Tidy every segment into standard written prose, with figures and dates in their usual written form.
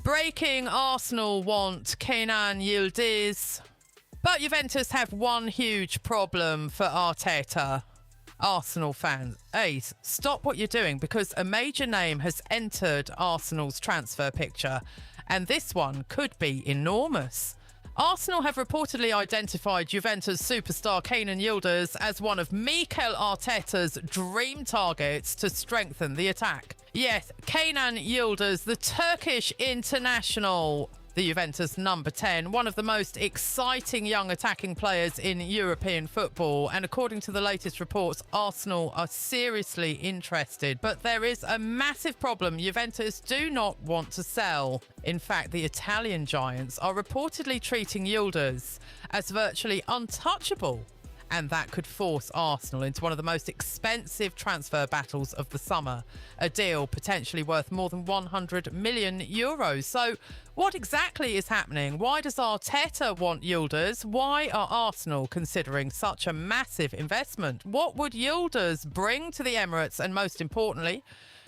Breaking: Arsenal want Kenan Yıldız. But Juventus have one huge problem for Arteta. Arsenal fans, Ace, stop what you're doing, because a major name has entered Arsenal's transfer picture, and this one could be enormous. Arsenal have reportedly identified Juventus superstar Kenan Yıldız as one of Mikel Arteta's dream targets to strengthen the attack. Yes, Kenan Yıldız, the Turkish international, the Juventus number 10, one of the most exciting young attacking players in European football. And according to the latest reports, Arsenal are seriously interested. But there is a massive problem. Juventus do not want to sell. In fact, the Italian giants are reportedly treating Yıldız as virtually untouchable. And that could force Arsenal into one of the most expensive transfer battles of the summer. A deal potentially worth more than 100 million euros. So what exactly is happening? Why does Arteta want Yıldız? Why are Arsenal considering such a massive investment? What would Yıldız bring to the Emirates? And most importantly,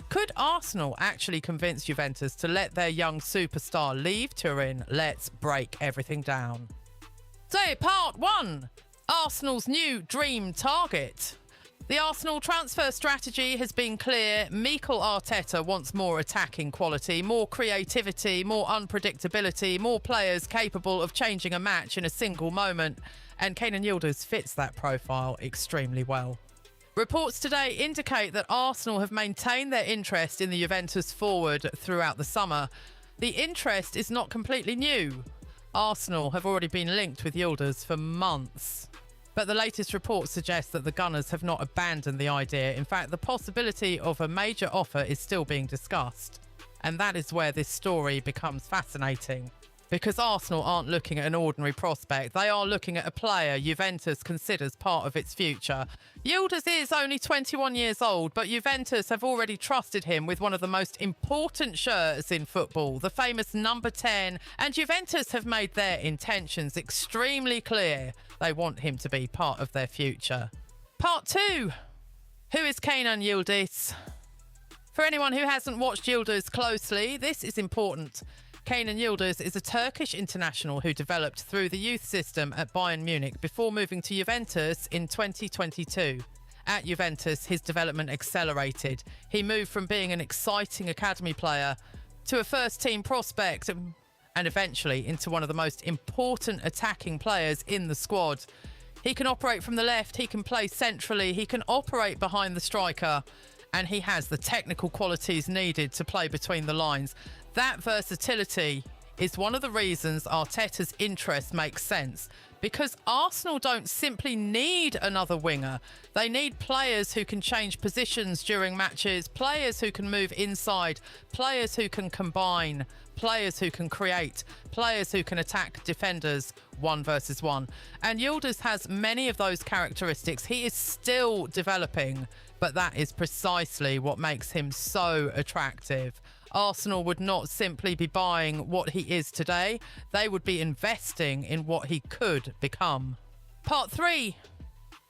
could Arsenal actually convince Juventus to let their young superstar leave Turin? Let's break everything down. So, part 1. Arsenal's new dream target. The Arsenal transfer strategy has been clear. Mikel Arteta wants more attacking quality, more creativity, more unpredictability, more players capable of changing a match in a single moment. And Kenan Yıldız fits that profile extremely well. Reports today indicate that Arsenal have maintained their interest in the Juventus forward throughout the summer. The interest is not completely new. Arsenal have already been linked with Yıldız for months. But the latest reports suggest that the Gunners have not abandoned the idea. In fact, the possibility of a major offer is still being discussed. And that is where this story becomes fascinating. Because Arsenal aren't looking at an ordinary prospect. They are looking at a player Juventus considers part of its future. Yıldız is only 21 years old, but Juventus have already trusted him with one of the most important shirts in football, the famous number 10, and Juventus have made their intentions extremely clear. They want him to be part of their future. Part 2. Who is Kenan Yıldız? For anyone who hasn't watched Yıldız closely, this is important. Kenan Yıldız is a Turkish international who developed through the youth system at Bayern Munich before moving to Juventus in 2022. At Juventus, his development accelerated. He moved from being an exciting academy player to a first-team prospect and eventually into one of the most important attacking players in the squad. He can operate from the left, he can play centrally, he can operate behind the striker, and he has the technical qualities needed to play between the lines. That versatility is one of the reasons Arteta's interest makes sense, because Arsenal don't simply need another winger. They need players who can change positions during matches, players who can move inside, players who can combine, players who can create, players who can attack defenders 1 versus 1. And Yıldız has many of those characteristics. He is still developing, but that is precisely what makes him so attractive. Arsenal would not simply be buying what he is today, they would be investing in what he could become. Part 3.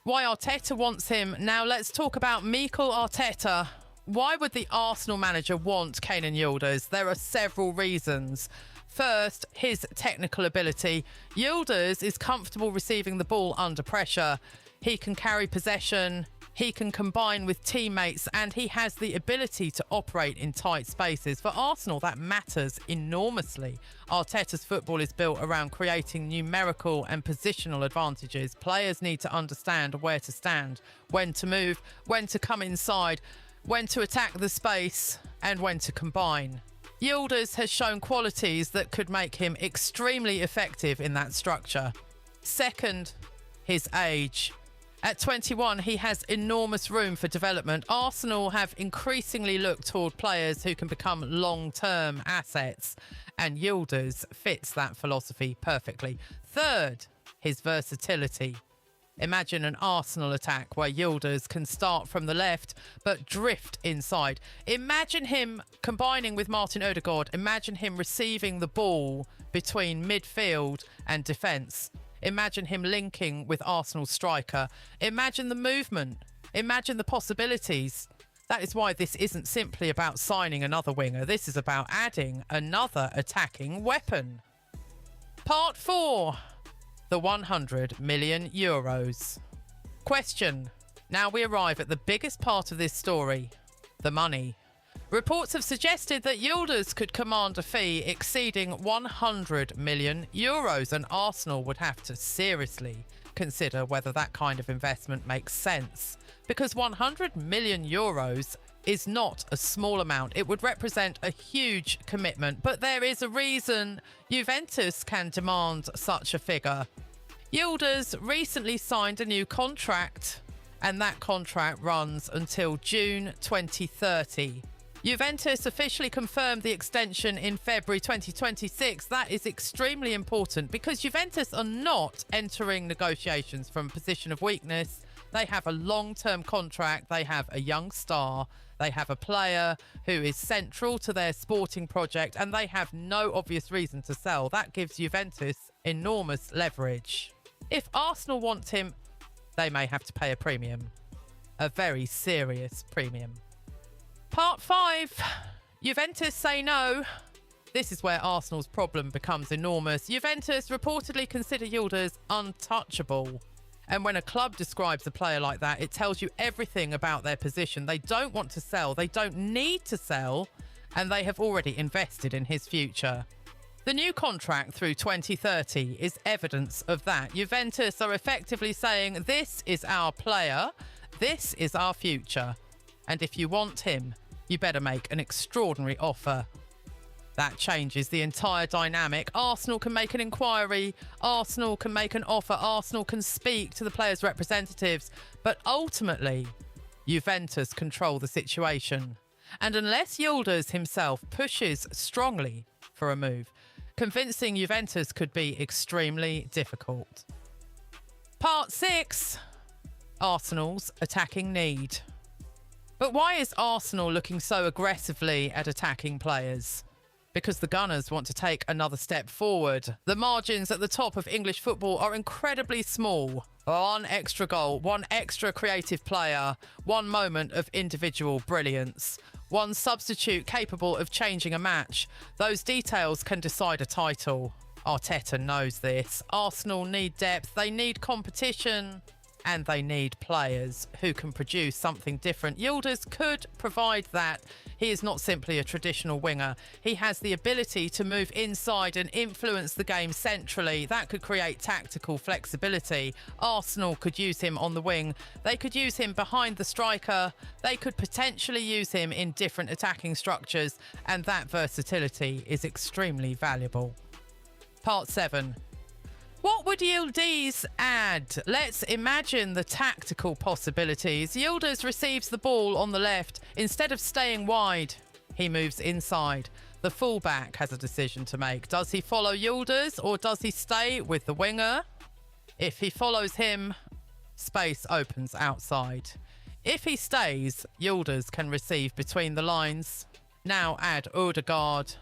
Why Arteta wants him. Now let's talk about Mikel Arteta. Why would the Arsenal manager want Kenan Yıldız? There are several reasons. First, his technical ability. Yıldız is comfortable receiving the ball under pressure. He can carry possession, he can combine with teammates, and he has the ability to operate in tight spaces. For Arsenal, that matters enormously. Arteta's football is built around creating numerical and positional advantages. Players need to understand where to stand, when to move, when to come inside, when to attack the space, and when to combine. Yıldız has shown qualities that could make him extremely effective in that structure. Second, his age. At 21, he has enormous room for development. Arsenal have increasingly looked toward players who can become long-term assets, and Yıldız fits that philosophy perfectly. Third, his versatility. Imagine an Arsenal attack where Yıldız can start from the left but drift inside. Imagine him combining with Martin Ødegaard. Imagine him receiving the ball between midfield and defence. Imagine him linking with Arsenal's striker. Imagine the movement. Imagine the possibilities. That is why this isn't simply about signing another winger. This is about adding another attacking weapon. Part 4. The 100 million euros. Question. Now we arrive at the biggest part of this story, the money. Reports have suggested that Yıldız could command a fee exceeding 100 million euros, and Arsenal would have to seriously consider whether that kind of investment makes sense. Because 100 million euros is not a small amount. It would represent a huge commitment, but there is a reason Juventus can demand such a figure. Yıldız recently signed a new contract, and that contract runs until June 2030. Juventus officially confirmed the extension in February 2026. That is extremely important because Juventus are not entering negotiations from a position of weakness. They have a long-term contract. They have a young star. They have a player who is central to their sporting project, and they have no obvious reason to sell. That gives Juventus enormous leverage. If Arsenal want him, they may have to pay a premium, a very serious premium. Part 5. Juventus say no. This is where Arsenal's problem becomes enormous. Juventus reportedly consider Yıldız untouchable. And when a club describes a player like that, it tells you everything about their position. They don't want to sell. They don't need to sell. And they have already invested in his future. The new contract through 2030 is evidence of that. Juventus are effectively saying, this is our player. This is our future. And if you want him, you better make an extraordinary offer. That changes the entire dynamic. Arsenal can make an inquiry. Arsenal can make an offer. Arsenal can speak to the players' representatives. But ultimately, Juventus control the situation. And unless Yıldız himself pushes strongly for a move, convincing Juventus could be extremely difficult. Part 6. Arsenal's attacking need. But why is Arsenal looking so aggressively at attacking players? Because the Gunners want to take another step forward. The margins at the top of English football are incredibly small. One extra goal, one extra creative player, one moment of individual brilliance, one substitute capable of changing a match. Those details can decide a title. Arteta knows this. Arsenal need depth, they need competition, and they need players who can produce something different. Yıldız could provide that. He is not simply a traditional winger. He has the ability to move inside and influence the game centrally. That could create tactical flexibility. Arsenal could use him on the wing. They could use him behind the striker. They could potentially use him in different attacking structures, and that versatility is extremely valuable. Part 7. What would Yıldız add? Let's imagine the tactical possibilities. Yıldız receives the ball on the left. Instead of staying wide, he moves inside. The fullback has a decision to make. Does he follow Yıldız or does he stay with the winger? If he follows him, space opens outside. If he stays, Yıldız can receive between the lines. Now add Odegaard.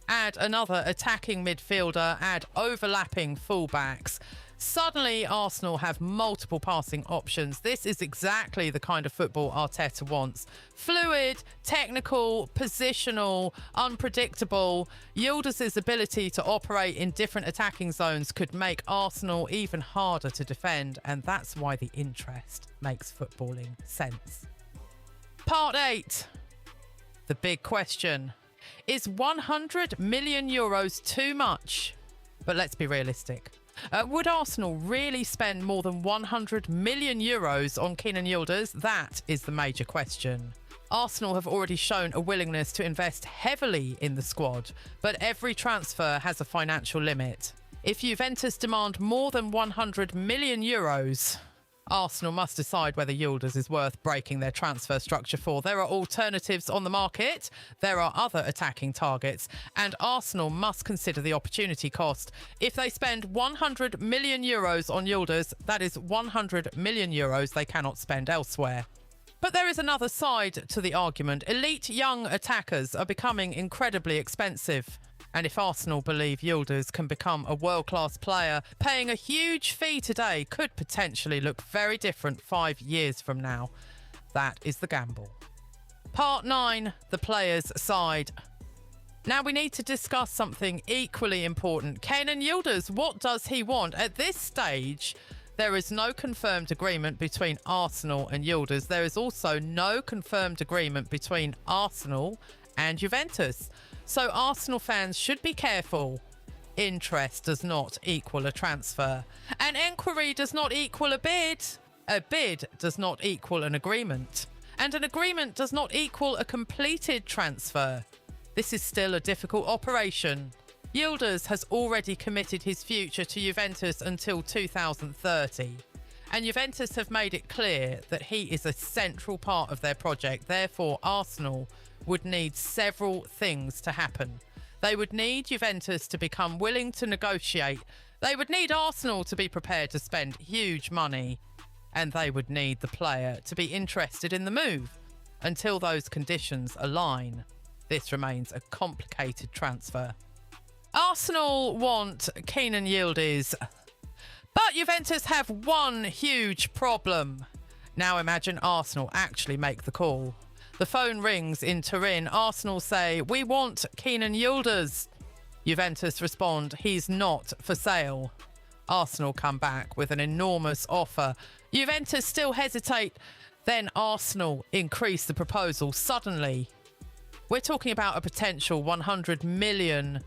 Add another attacking midfielder, add overlapping fullbacks. Suddenly, Arsenal have multiple passing options. This is exactly the kind of football Arteta wants. Fluid, technical, positional, unpredictable. Yıldız's ability to operate in different attacking zones could make Arsenal even harder to defend, and that's why the interest makes footballing sense. Part 8. The big question. Is 100 million euros too much? But let's be realistic. Would Arsenal really spend more than 100 million euros on Kenan Yıldız? That is the major question. Arsenal have already shown a willingness to invest heavily in the squad, but every transfer has a financial limit. If Juventus demand more than 100 million euros, Arsenal must decide whether Yıldız is worth breaking their transfer structure for. There are alternatives on the market, there are other attacking targets, and Arsenal must consider the opportunity cost. If they spend 100 million euros on Yıldız, that is 100 million euros they cannot spend elsewhere. But there is another side to the argument. Elite young attackers are becoming incredibly expensive. And if Arsenal believe Yıldız can become a world-class player, paying a huge fee today could potentially look very different 5 years from now. That is the gamble. Part 9, the player's side. Now we need to discuss something equally important. Kenan Yıldız, what does he want? At this stage, there is no confirmed agreement between Arsenal and Yıldız. There is also no confirmed agreement between Arsenal and Juventus. So Arsenal fans should be careful. Interest does not equal a transfer. An enquiry does not equal a bid. A bid does not equal an agreement. And an agreement does not equal a completed transfer. This is still a difficult operation. Yıldız has already committed his future to Juventus until 2030. And Juventus have made it clear that he is a central part of their project. Therefore, Arsenal would need several things to happen. They would need Juventus to become willing to negotiate. They would need Arsenal to be prepared to spend huge money. And they would need the player to be interested in the move. Until those conditions align, this remains a complicated transfer. Arsenal want Kenan Yıldız, but Juventus have one huge problem. Now imagine Arsenal actually make the call. The phone rings in Turin. Arsenal say, "We want Kenan Yıldız." Juventus respond, "He's not for sale." Arsenal come back with an enormous offer. Juventus still hesitate. Then Arsenal increase the proposal suddenly. We're talking about a potential €100 million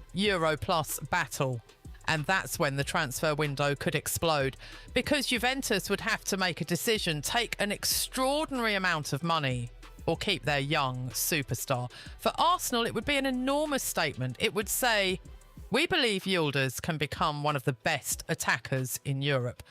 plus battle. And that's when the transfer window could explode, because Juventus would have to make a decision, take an extraordinary amount of money, or keep their young superstar. For Arsenal, it would be an enormous statement. It would say, "We believe Yıldız can become one of the best attackers in Europe."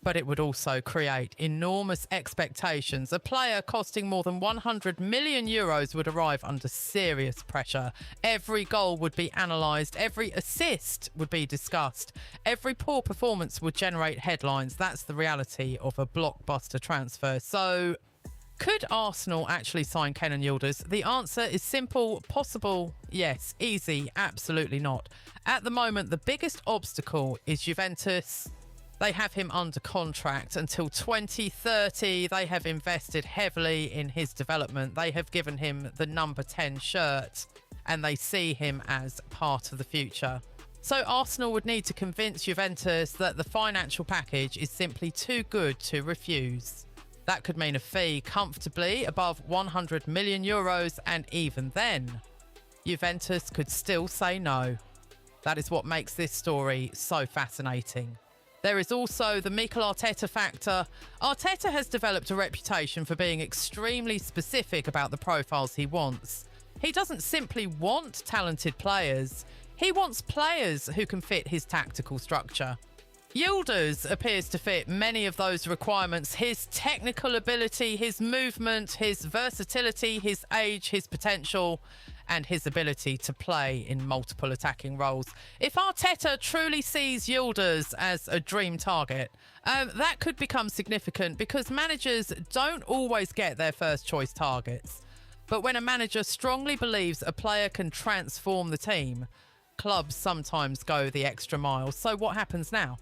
But it would also create enormous expectations. A player costing more than €100 million would arrive under serious pressure. Every goal would be analysed. Every assist would be discussed. Every poor performance would generate headlines. That's the reality of a blockbuster transfer. So, could Arsenal actually sign Kenan Yıldız? The answer is simple. Possible, yes. Easy, absolutely not. At the moment, the biggest obstacle is Juventus. They have him under contract until 2030. They have invested heavily in his development. They have given him the number 10 shirt, and they see him as part of the future. So Arsenal would need to convince Juventus that the financial package is simply too good to refuse. That could mean a fee comfortably above €100 million, and even then, Juventus could still say no. That is what makes this story so fascinating. There is also the Mikel Arteta factor. Arteta has developed a reputation for being extremely specific about the profiles he wants. He doesn't simply want talented players. He wants players who can fit his tactical structure. Yıldız appears to fit many of those requirements. His technical ability, his movement, his versatility, his age, his potential, and his ability to play in multiple attacking roles. If Arteta truly sees Yıldız as a dream target, that could become significant, because managers don't always get their first choice targets. But when a manager strongly believes a player can transform the team, clubs sometimes go the extra mile. So what happens now?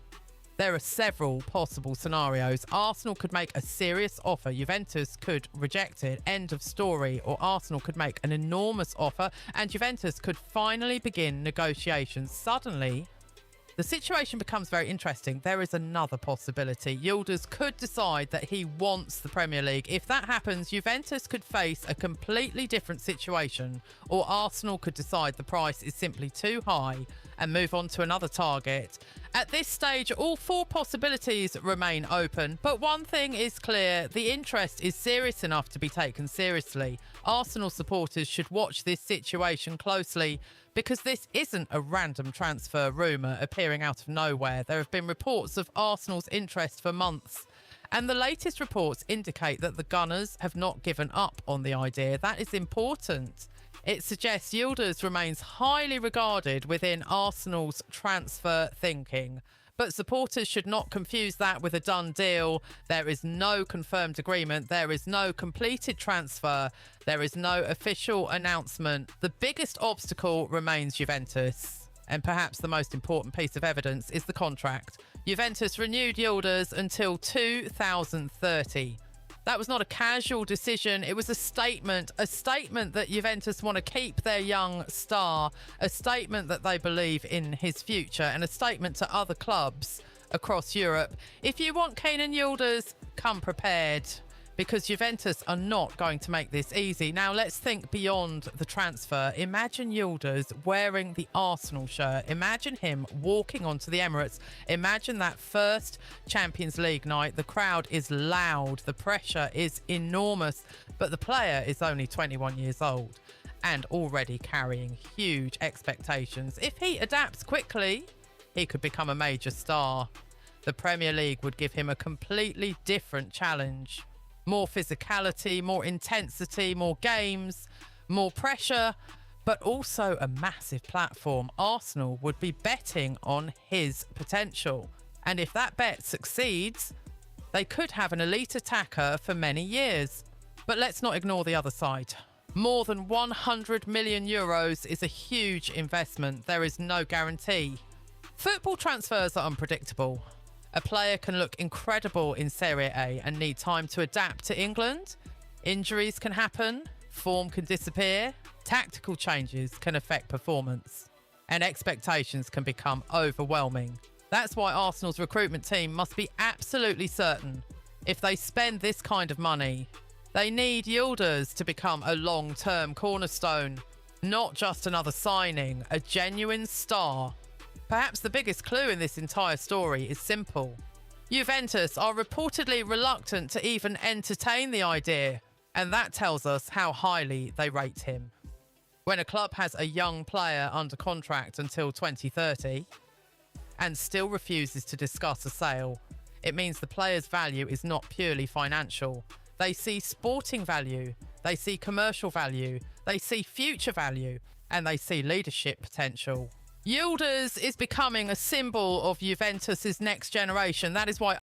There are several possible scenarios. Arsenal could make a serious offer. Juventus could reject it. End of story. Or Arsenal could make an enormous offer and Juventus could finally begin negotiations. Suddenly, the situation becomes very interesting. There is another possibility. Yıldız could decide that he wants the Premier League. If that happens, Juventus could face a completely different situation. Or Arsenal could decide the price is simply too high and move on to another target. At this stage, all four possibilities remain open. But one thing is clear, the interest is serious enough to be taken seriously. Arsenal supporters should watch this situation closely, because this isn't a random transfer rumour appearing out of nowhere. There have been reports of Arsenal's interest for months. And the latest reports indicate that the Gunners have not given up on the idea. That is important. It suggests Yıldız remains highly regarded within Arsenal's transfer thinking. But supporters should not confuse that with a done deal. There is no confirmed agreement. There is no completed transfer. There is no official announcement. The biggest obstacle remains Juventus. And perhaps the most important piece of evidence is the contract. Juventus renewed Yıldız until 2030. That was not a casual decision. It was a statement that Juventus want to keep their young star, a statement that they believe in his future, and a statement to other clubs across Europe. If you want Kenan Yıldız, come prepared, because Juventus are not going to make this easy. Now, let's think beyond the transfer. Imagine Yıldız wearing the Arsenal shirt. Imagine him walking onto the Emirates. Imagine that first Champions League night. The crowd is loud. The pressure is enormous. But the player is only 21 years old and already carrying huge expectations. If he adapts quickly, he could become a major star. The Premier League would give him a completely different challenge. More physicality, more intensity, more games, more pressure, but also a massive platform. Arsenal would be betting on his potential. And if that bet succeeds, they could have an elite attacker for many years. But let's not ignore the other side. More than 100 million euros is a huge investment. There is no guarantee. Football transfers are unpredictable. A player can look incredible in Serie A and need time to adapt to England. Injuries can happen, form can disappear, tactical changes can affect performance, and expectations can become overwhelming. That's why Arsenal's recruitment team must be absolutely certain if they spend this kind of money, they need Yıldız to become a long-term cornerstone, not just another signing, a genuine star. Perhaps the biggest clue in this entire story is simple. Juventus are reportedly reluctant to even entertain the idea, and that tells us how highly they rate him. When a club has a young player under contract until 2030 and still refuses to discuss a sale, it means the player's value is not purely financial. They see sporting value, they see commercial value, they see future value, and they see leadership potential. Yıldız is becoming a symbol of Juventus's next generation. That is why